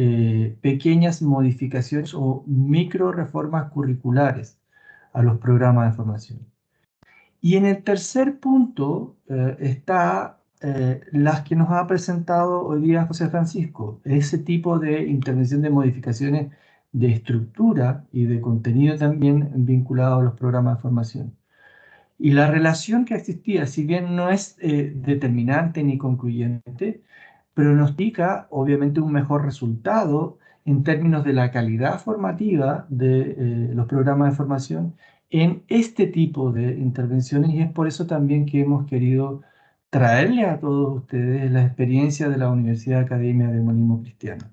pequeñas modificaciones o micro reformas curriculares a los programas de formación. Y en el tercer punto está las que nos ha presentado hoy día José Francisco, ese tipo de intervención de modificaciones de estructura y de contenido también vinculado a los programas de formación. Y la relación que existía, si bien no es determinante ni concluyente, pronostica obviamente un mejor resultado en términos de la calidad formativa de los programas de formación en este tipo de intervenciones, y es por eso también que hemos querido traerle a todos ustedes la experiencia de la Universidad Academia de Humanismo Cristiano.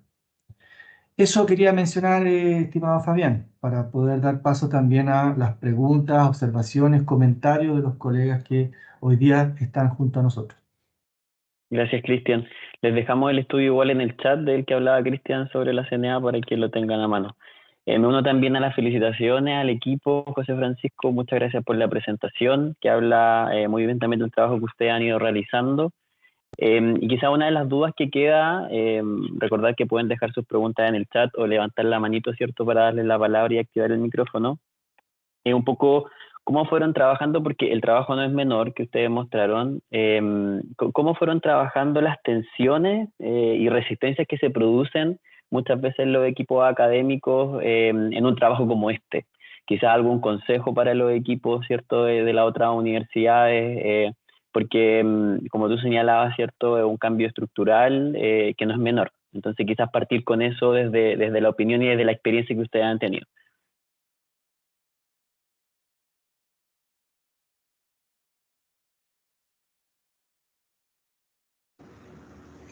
Eso quería mencionar, estimado Fabián, para poder dar paso también a las preguntas, observaciones, comentarios de los colegas que hoy día están junto a nosotros. Gracias, Cristian. Les dejamos el estudio igual en el chat del que hablaba Cristian sobre la CNA para que lo tengan a mano. Me uno también a las felicitaciones al equipo, José Francisco. Muchas gracias por la presentación, que habla muy bien también del trabajo que ustedes han ido realizando. Y quizá una de las dudas que queda, recordar que pueden dejar sus preguntas en el chat o levantar la manito, ¿cierto?, para darle la palabra y activar el micrófono. Un poco cómo fueron trabajando, porque el trabajo no es menor que ustedes mostraron, cómo fueron trabajando las tensiones y resistencias que se producen muchas veces en los equipos académicos en un trabajo como este. Quizá algún consejo para los equipos, ¿cierto?, de las otras universidades, porque como tú señalabas, ¿cierto?, es un cambio estructural que no es menor. Entonces quizás partir con eso desde la opinión y desde la experiencia que ustedes han tenido.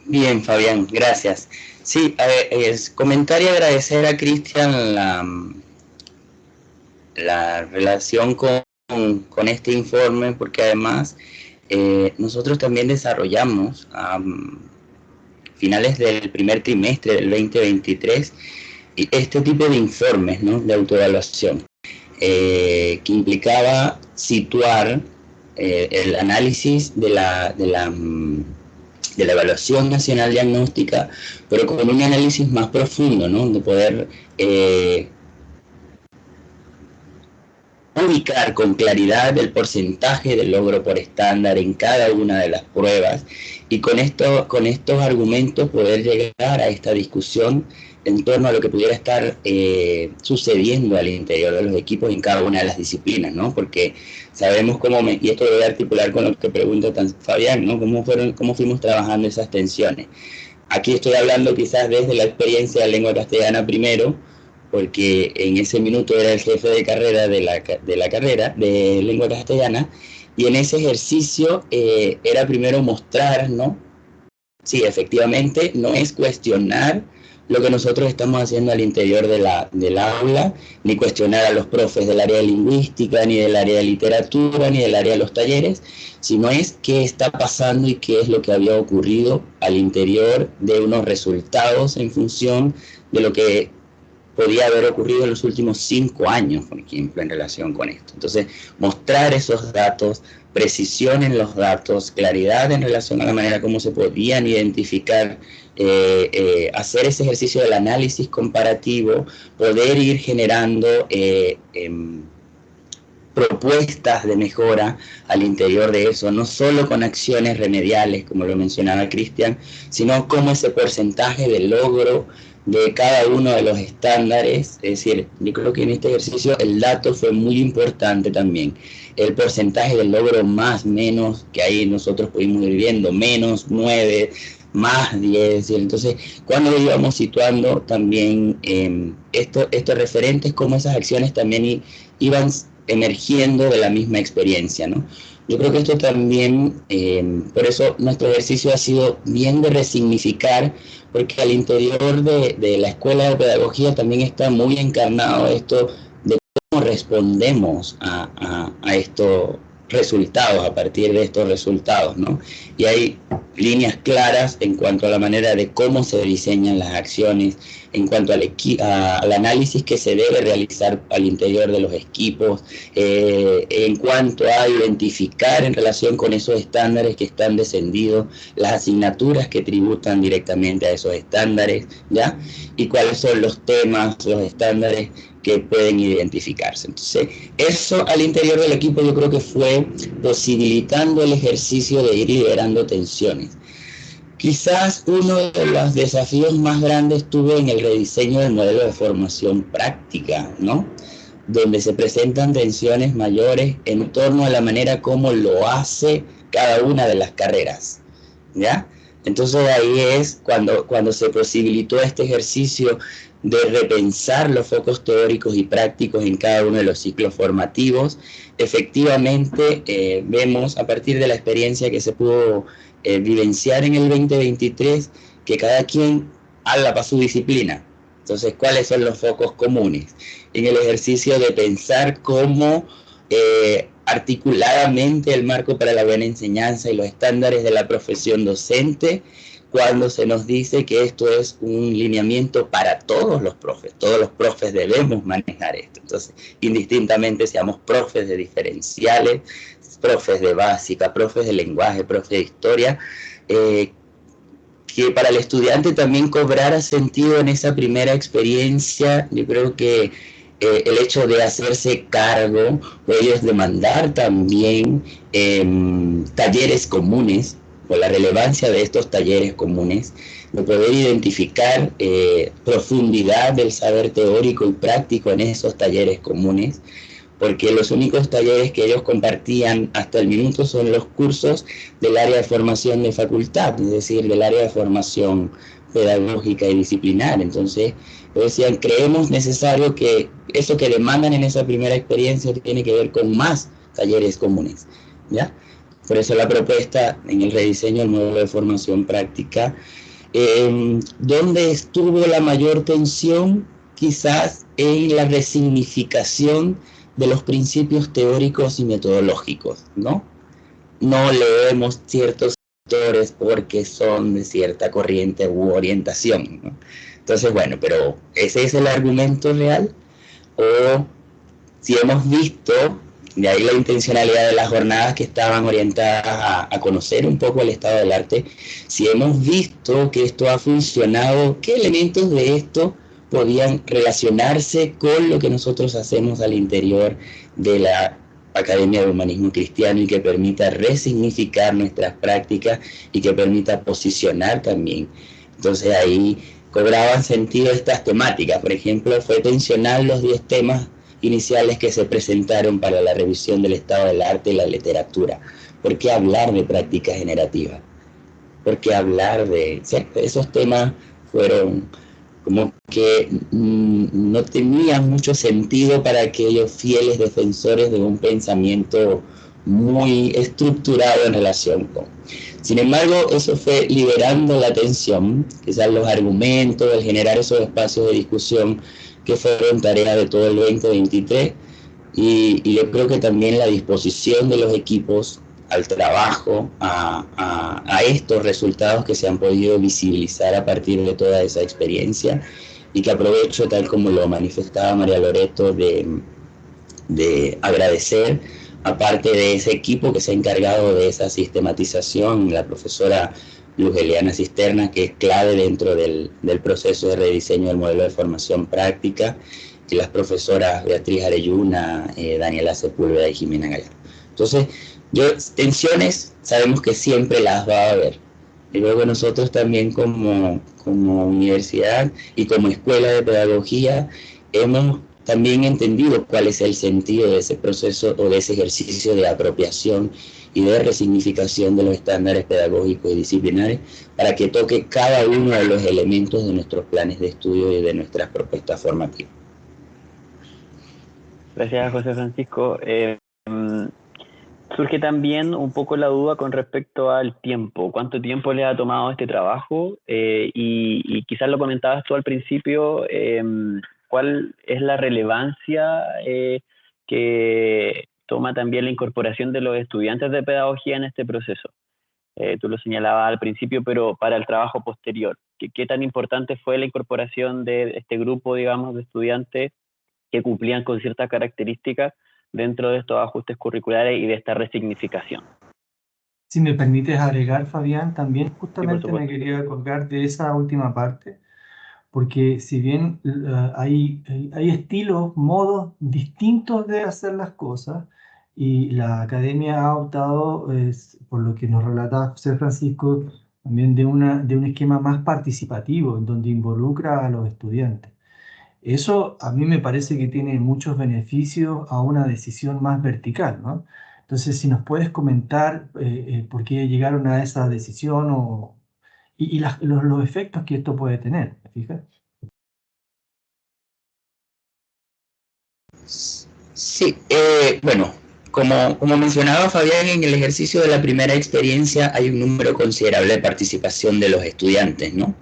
Bien, Fabián, gracias. Sí, comentar y agradecer a Cristian la relación con este informe, porque además nosotros también desarrollamos a finales del primer trimestre del 2023 este tipo de informes, ¿no?, de autoevaluación, que implicaba situar el análisis de la Evaluación Nacional Diagnóstica, pero con un análisis más profundo, ¿no?, de poder ubicar con claridad el porcentaje de logro por estándar en cada una de las pruebas, y con estos argumentos poder llegar a esta discusión en torno a lo que pudiera estar sucediendo al interior de los equipos en cada una de las disciplinas, ¿no? Porque sabemos y esto lo voy a articular con lo que pregunta Fabián, ¿no?, cómo fuimos trabajando esas tensiones. Aquí estoy hablando quizás desde la experiencia de lengua castellana primero, porque en ese minuto era el jefe de carrera de la carrera de lengua castellana, y en ese ejercicio era primero mostrar, ¿no? Sí, efectivamente, no es cuestionar lo que nosotros estamos haciendo al interior del aula, ni cuestionar a los profes del área de lingüística, ni del área de literatura, ni del área de los talleres, sino es qué está pasando y qué es lo que había ocurrido al interior de unos resultados en función de lo que podía haber ocurrido en los últimos 5 años, por ejemplo, en relación con esto. Entonces, mostrar esos datos, precisión en los datos, claridad en relación a la manera como se podían identificar, hacer ese ejercicio del análisis comparativo, poder ir generando propuestas de mejora al interior de eso, no solo con acciones remediales, como lo mencionaba Cristian, sino como ese porcentaje de logro de cada uno de los estándares. Es decir, yo creo que en este ejercicio el dato fue muy importante también. El porcentaje del logro más, menos, que ahí nosotros pudimos ir viendo, menos 9, más 10. Entonces, cuando íbamos situando también estos referentes, como esas acciones también iban emergiendo de la misma experiencia, ¿no? Yo creo que esto también, por eso nuestro ejercicio ha sido bien de resignificar, porque al interior de la Escuela de Pedagogía también está muy encarnado esto de cómo respondemos a estos resultados, a partir de estos resultados, ¿no? Y hay líneas claras en cuanto a la manera de cómo se diseñan las acciones, en cuanto al análisis que se debe realizar al interior de los equipos, en cuanto a identificar en relación con esos estándares que están descendidos, las asignaturas que tributan directamente a esos estándares, ¿ya? Y cuáles son los temas, los estándares que pueden identificarse. Entonces, eso al interior del equipo yo creo que fue posibilitando el ejercicio de ir liberando tensiones. Quizás uno de los desafíos más grandes estuvo en el rediseño del modelo de formación práctica, ¿no?, donde se presentan tensiones mayores en torno a la manera como lo hace cada una de las carreras, ¿ya? Entonces ahí es cuando se posibilitó este ejercicio de repensar los focos teóricos y prácticos en cada uno de los ciclos formativos. Efectivamente, vemos a partir de la experiencia que se pudo vivenciar en el 2023, que cada quien habla para su disciplina. Entonces, ¿cuáles son los focos comunes? En el ejercicio de pensar cómo articuladamente el marco para la buena enseñanza y los estándares de la profesión docente, cuando se nos dice que esto es un lineamiento para todos los profes debemos manejar esto. Entonces, indistintamente seamos profes de diferenciales, profes de básica, profes de lenguaje, profes de historia, que para el estudiante también cobrara sentido en esa primera experiencia. Yo creo que el hecho de hacerse cargo, o ellos demandar también talleres comunes, por la relevancia de estos talleres comunes, de poder identificar profundidad del saber teórico y práctico en esos talleres comunes, porque los únicos talleres que ellos compartían hasta el minuto son los cursos del área de formación de facultad, es decir, del área de formación pedagógica y disciplinar. Entonces, decían, creemos necesario que eso que demandan en esa primera experiencia tiene que ver con más talleres comunes, ¿ya? Por eso la propuesta en el rediseño del modelo de formación práctica. ¿Dónde estuvo la mayor tensión? Quizás en la resignificación de los principios teóricos y metodológicos, ¿no? No leemos ciertos autores porque son de cierta corriente u orientación, ¿no? Entonces, bueno, pero ¿ese es el argumento real? O si hemos visto, de ahí la intencionalidad de las jornadas que estaban orientadas a conocer un poco el estado del arte, si hemos visto que esto ha funcionado, ¿qué elementos de esto podían relacionarse con lo que nosotros hacemos al interior de la Academia de Humanismo Cristiano y que permita resignificar nuestras prácticas y que permita posicionar también? Entonces ahí cobraban sentido estas temáticas. Por ejemplo, fue tensionar los 10 temas iniciales que se presentaron para la revisión del estado del arte y la literatura. ¿Por qué hablar de práctica generativa? ¿Por qué hablar de...? ¿Cierto? Esos temas fueron como que no tenían mucho sentido para aquellos fieles defensores de un pensamiento muy estructurado en relación con. Sin embargo, eso fue liberando la tensión, quizás los argumentos, el generar esos espacios de discusión que fueron tarea de todo el 2023, y yo creo que también la disposición de los equipos al trabajo, a estos resultados que se han podido visibilizar a partir de toda esa experiencia, y que aprovecho, tal como lo manifestaba María Loreto, de agradecer, aparte de ese equipo que se ha encargado de esa sistematización, la profesora Luz Eliana Cisterna, que es clave dentro del proceso de rediseño del modelo de formación práctica, y las profesoras Beatriz Arelluna, Daniela Sepúlveda y Jimena Gallardo. Entonces, tensiones sabemos que siempre las va a haber. Y luego nosotros también como universidad y como escuela de pedagogía hemos también entendido cuál es el sentido de ese proceso o de ese ejercicio de apropiación y de resignificación de los estándares pedagógicos y disciplinares para que toque cada uno de los elementos de nuestros planes de estudio y de nuestras propuestas formativas. Gracias, José Francisco. Surge también un poco la duda con respecto al tiempo. ¿Cuánto tiempo le ha tomado este trabajo? Y quizás lo comentabas tú al principio, ¿cuál es la relevancia que toma también la incorporación de los estudiantes de pedagogía en este proceso? Tú lo señalabas al principio, pero para el trabajo posterior, ¿qué tan importante fue la incorporación de este grupo, digamos, de estudiantes que cumplían con ciertas características dentro de estos ajustes curriculares y de esta resignificación? Si me permites agregar, Fabián, también Sí, justamente me quería colgar de esa última parte, porque si bien hay estilos, modos distintos de hacer las cosas, y la academia ha optado, por lo que nos relataba José Francisco, también de un esquema más participativo, en donde involucra a los estudiantes. Eso a mí me parece que tiene muchos beneficios a una decisión más vertical, ¿no? Entonces, si nos puedes comentar por qué llegaron a esa decisión y los efectos que esto puede tener, ¿te fijas? Sí, bueno, como mencionaba Fabián, en el ejercicio de la primera experiencia hay un número considerable de participación de los estudiantes, ¿no?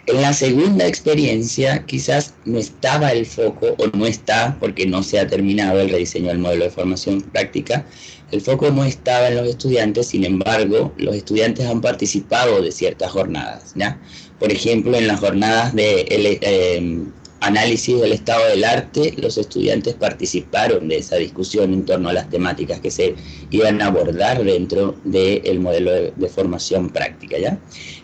En la segunda experiencia quizás no estaba el foco, o no está, porque no se ha terminado el rediseño del modelo de formación práctica, el foco no estaba en los estudiantes. Sin embargo, los estudiantes han participado de ciertas jornadas, ¿ya? Por ejemplo, en las jornadas de análisis del estado del arte, los estudiantes participaron de esa discusión en torno a las temáticas que se iban a abordar dentro del modelo de formación práctica, ¿ya?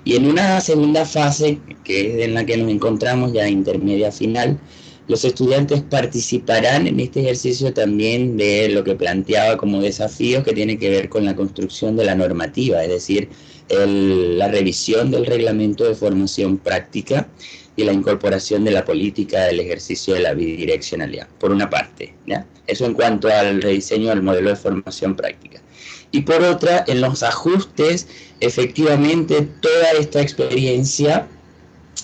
Y en una segunda fase, que es en la que nos encontramos ya intermedia final, los estudiantes participarán en este ejercicio también de lo que planteaba como desafío, que tiene que ver con la construcción de la normativa, es decir, la revisión del reglamento de formación práctica y la incorporación de la política del ejercicio de la bidireccionalidad, por una parte, ¿ya? Eso en cuanto al rediseño del modelo de formación práctica. Y por otra, en los ajustes, efectivamente, toda esta experiencia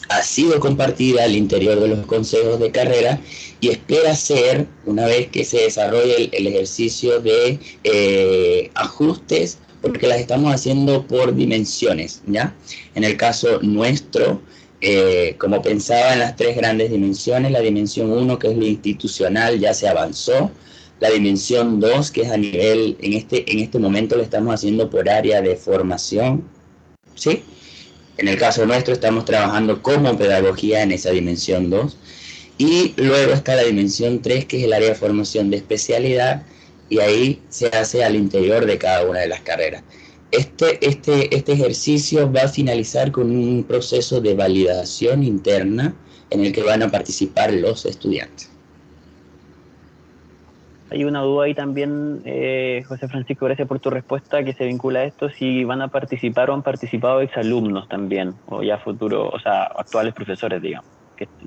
ha sido compartida al interior de los consejos de carrera y espera ser, una vez que se desarrolle el ejercicio de ajustes, porque las estamos haciendo por dimensiones, ¿ya? En el caso nuestro, como pensaba en las 3 grandes dimensiones, la dimensión 1, que es la institucional, ya se avanzó. La dimensión 2, que es a nivel, en este momento lo estamos haciendo por área de formación, ¿sí? En el caso nuestro estamos trabajando como pedagogía en esa dimensión 2. Y luego está la dimensión 3, que es el área de formación de especialidad, y ahí se hace al interior de cada una de las carreras. Este ejercicio va a finalizar con un proceso de validación interna en el que van a participar los estudiantes. Hay una duda ahí también, José Francisco, gracias por tu respuesta, que se vincula a esto, si van a participar o han participado exalumnos también, o ya futuros, o sea, actuales profesores, digamos.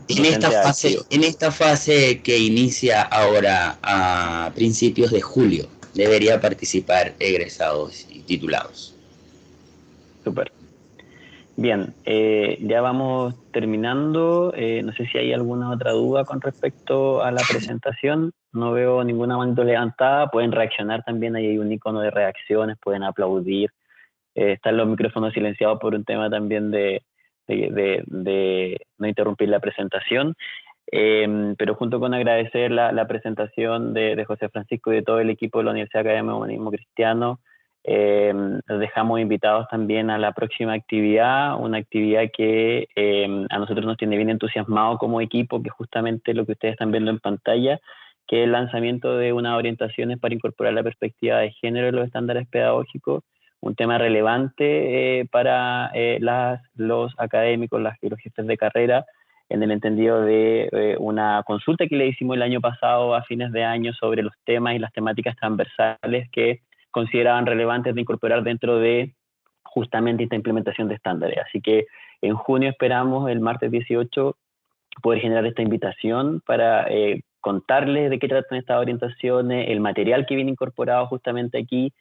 En esta fase que inicia ahora a principios de julio, debería participar egresados y titulados. Súper. Bien, ya vamos terminando. No sé si hay alguna otra duda con respecto a la presentación. No veo ninguna manito levantada. Pueden reaccionar también, ahí hay un icono de reacciones, pueden aplaudir. Están los micrófonos silenciados por un tema también de no interrumpir la presentación. Pero junto con agradecer la presentación de José Francisco y de todo el equipo de la Universidad Académica de Humanismo Cristiano, los dejamos invitados también a la próxima actividad, una actividad que a nosotros nos tiene bien entusiasmados como equipo, que es justamente lo que ustedes están viendo en pantalla, que es el lanzamiento de unas orientaciones para incorporar la perspectiva de género en los estándares pedagógicos, un tema relevante para los académicos, los jefes de carrera, en el entendido de una consulta que le hicimos el año pasado a fines de año sobre los temas y las temáticas transversales que consideraban relevantes de incorporar dentro de justamente esta implementación de estándares. Así que en junio esperamos, el martes 18, poder generar esta invitación para contarles de qué tratan estas orientaciones, el material que viene incorporado justamente aquí,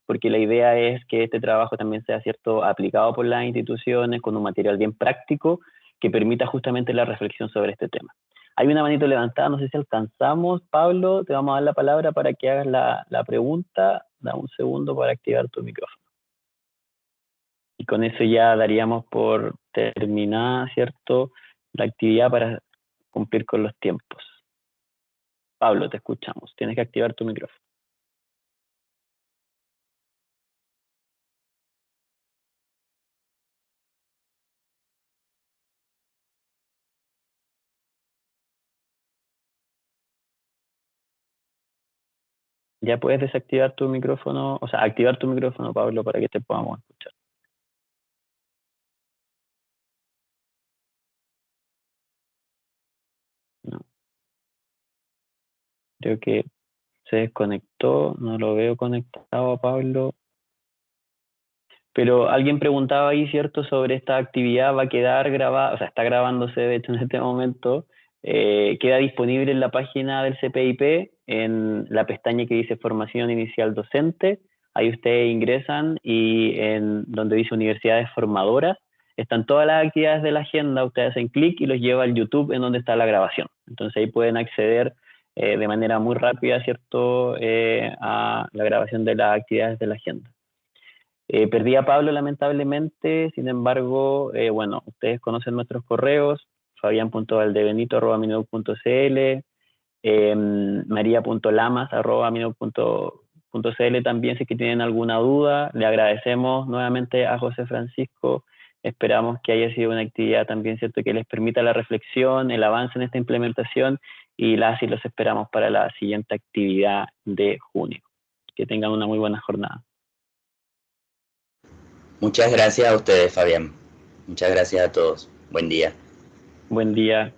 porque la idea es que este trabajo también sea aplicado por las instituciones con un material bien práctico que permita justamente la reflexión sobre este tema. Hay una manito levantada, no sé si alcanzamos. Pablo, te vamos a dar la palabra para que hagas la pregunta. Da un segundo para activar tu micrófono. Y con eso ya daríamos por terminada, ¿cierto?, la actividad para cumplir con los tiempos. Pablo, te escuchamos. Tienes que activar tu micrófono. Ya puedes desactivar tu micrófono, o sea, activar tu micrófono, Pablo, para que te podamos escuchar. No. Creo que se desconectó, no lo veo conectado a Pablo. Pero alguien preguntaba ahí, ¿cierto?, sobre esta actividad, va a quedar grabada, o sea, está grabándose de hecho en este momento, queda disponible en la página del CPIP, en la pestaña que dice Formación Inicial Docente. Ahí ustedes ingresan y en donde dice Universidades Formadoras, están todas las actividades de la agenda, ustedes hacen clic y los lleva al YouTube en donde está la grabación. Entonces ahí pueden acceder de manera muy rápida, ¿cierto?, a la grabación de las actividades de la agenda. Perdí a Pablo lamentablemente, sin embargo, bueno, ustedes conocen nuestros correos, fabian.valdebenito@minuc.cl, maria.lamas@minuc.cl también, si es que tienen alguna duda. Le agradecemos nuevamente a José Francisco, esperamos que haya sido una actividad también, ¿cierto?, que les permita la reflexión, el avance en esta implementación, y los esperamos para la siguiente actividad de junio. Que tengan una muy buena jornada. Muchas gracias a ustedes, Fabián. Muchas gracias a todos. Buen día. Buen día.